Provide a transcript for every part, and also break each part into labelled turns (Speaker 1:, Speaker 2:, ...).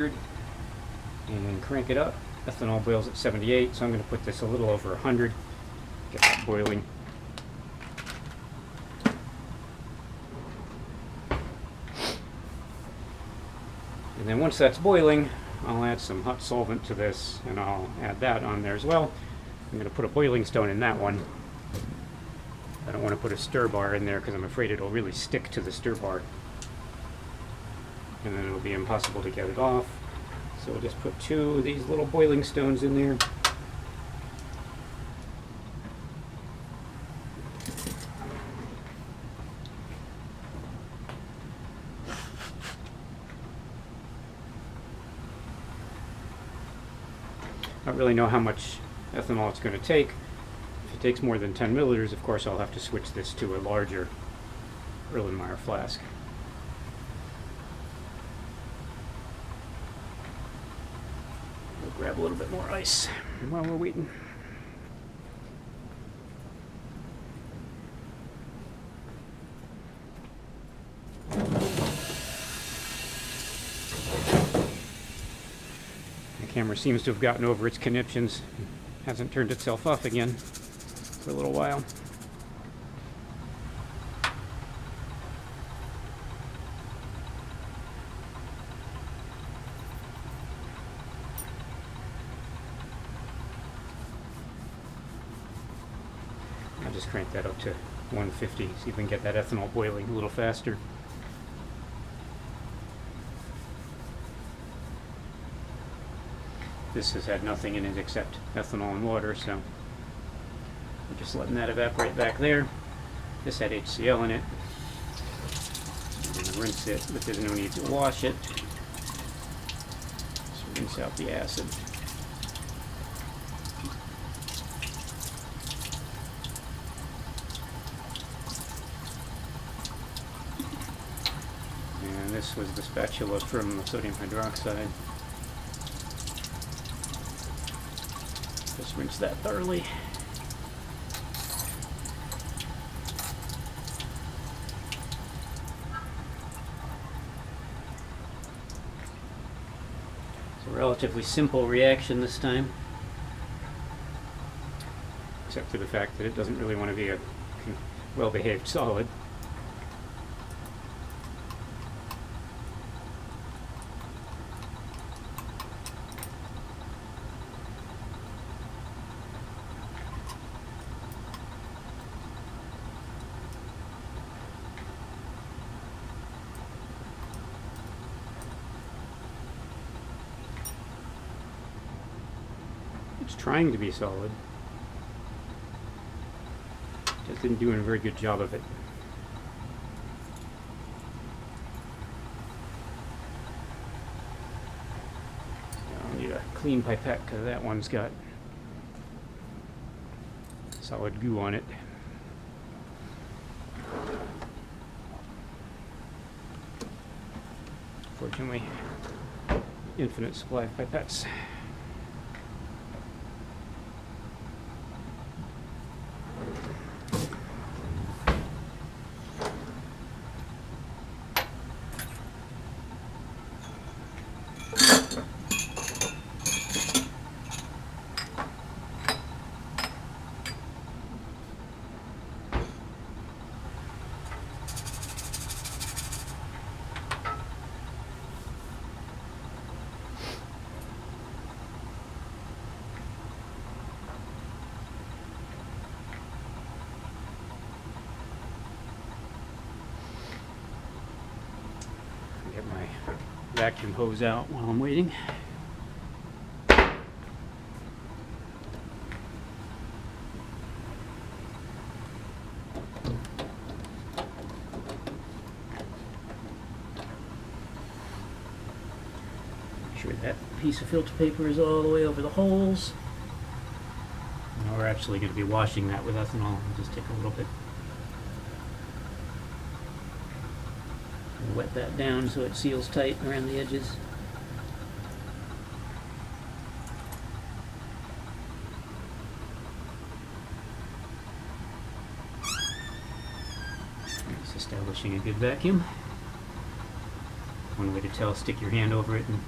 Speaker 1: and crank it up. Ethanol boils at 78, so I'm going to put this a little over 100, get that boiling. And then once that's boiling, I'll add some hot solvent to this, and I'll add that on there as well. I'm going to put a boiling stone in that one. I don't want to put a stir bar in there because I'm afraid it'll really stick to the stir bar. And then it'll be impossible to get it off. So we'll just put 2 of these little boiling stones in there. I don't really know how much ethanol it's going to take. If it takes more than 10 milliliters, of course I'll have to switch this to a larger Erlenmeyer flask. We'll grab a little bit more ice while we're waiting. The camera seems to have gotten over its conniptions. Hasn't turned itself off again for a little while. I'll just crank that up to 150, see if we can get that ethanol boiling a little faster. This has had nothing in it except ethanol and water, so I'm just letting that evaporate back there. This had HCl in it. I'm going to rinse it, but there's no need to wash it. Just rinse out the acid. And this was the spatula from the sodium hydroxide. Just rinse that thoroughly. It's a relatively simple reaction this time, except for the fact that it doesn't really want to be a well-behaved solid. It's trying to be solid. Just didn't do a very good job of it. I'll need a clean pipette because that one's got solid goo on it. Fortunately, infinite supply of pipettes. Get my vacuum hose out while I'm waiting. Make sure that piece of filter paper is all the way over the holes. Now we're actually going to be washing that with ethanol. I'll just take a little bit. Wet that down so it seals tight around the edges. Just establishing a good vacuum. One way to tell, stick your hand over it and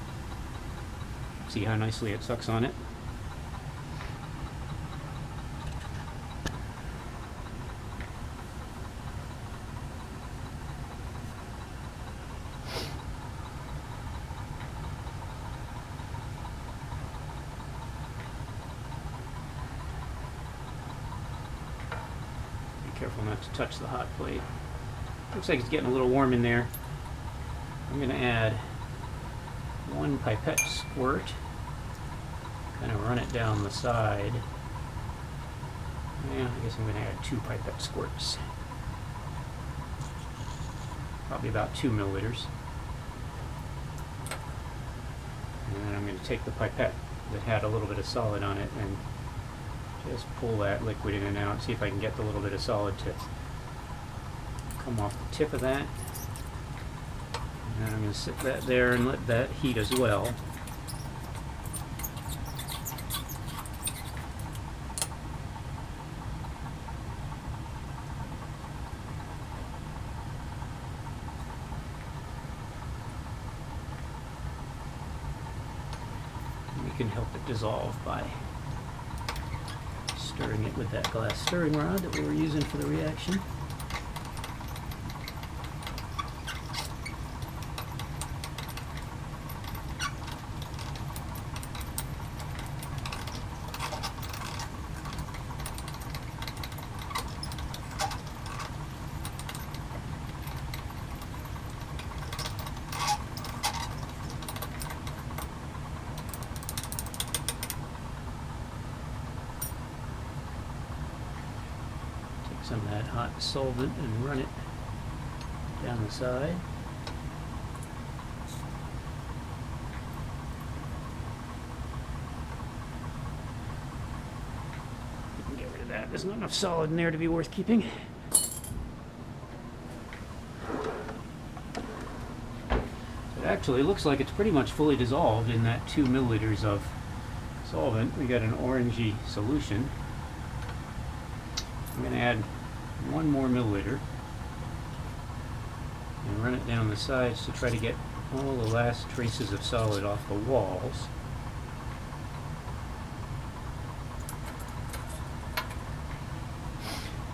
Speaker 1: See how nicely it sucks on it? Careful not to touch the hot plate. Looks like it's getting a little warm in there. I'm going to add 1 pipette squirt. Kind of run it down the side. Yeah, I guess I'm going to add 2 pipette squirts. Probably about 2 milliliters. And then I'm going to take the pipette that had a little bit of solid on it and just pull that liquid in and out, see if I can get the little bit of solid to come off the tip of that. And I'm going to sit that there and let that heat as well. And we can help it dissolve by stirring it with that glass stirring rod that we were using for the reaction. Some of that hot solvent and run it down the side. You can get rid of that. There's not enough solid in there to be worth keeping. It actually looks like it's pretty much fully dissolved in that 2 milliliters of solvent. We got an orangey solution. I'm going to add 1 more milliliter and run it down the sides to try to get all the last traces of solid off the walls.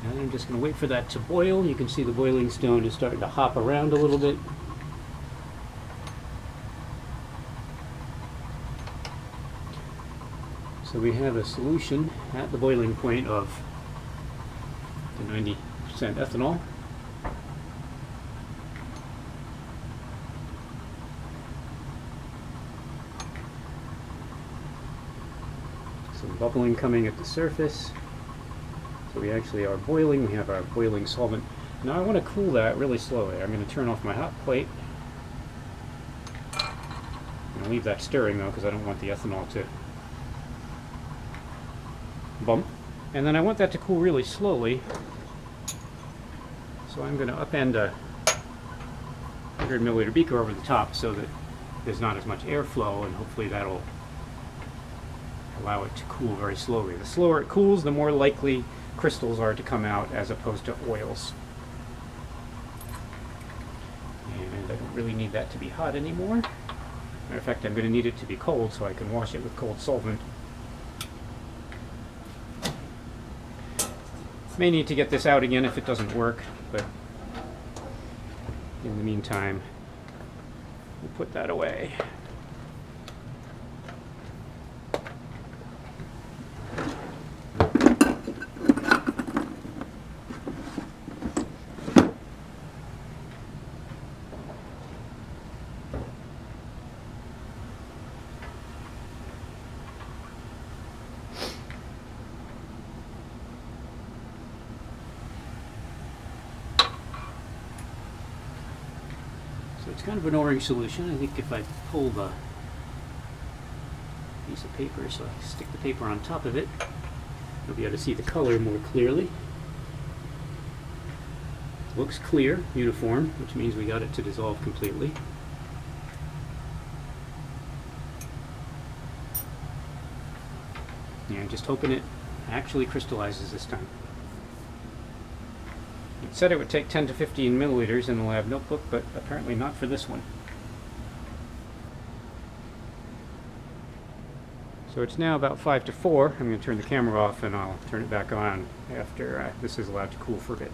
Speaker 1: And I'm just going to wait for that to boil. You can see the boiling stone is starting to hop around a little bit. So we have a solution at the boiling point of 90% ethanol. Some bubbling coming at the surface. So we actually are boiling. We have our boiling solvent. Now I want to cool that really slowly. I'm going to turn off my hot plate. I'm going to leave that stirring though because I don't want the ethanol to bump. And then I want that to cool really slowly. So I'm going to upend a 100 milliliter beaker over the top so that there's not as much airflow, and hopefully that'll allow it to cool very slowly. The slower it cools, the more likely crystals are to come out as opposed to oils. And I don't really need that to be hot anymore. Matter of fact, I'm going to need it to be cold so I can wash it with cold solvent. May need to get this out again if it doesn't work, but in the meantime, we'll put that away. So it's kind of an orange solution. I think if I pull the piece of paper, so I stick the paper on top of it, you'll be able to see the color more clearly. Looks clear, uniform, which means we got it to dissolve completely. Yeah, just hoping it actually crystallizes this time. It said it would take 10 to 15 milliliters in the lab notebook, but apparently not for this one. So it's now about 5 to 4. I'm going to turn the camera off and I'll turn it back on after this is allowed to cool for a bit.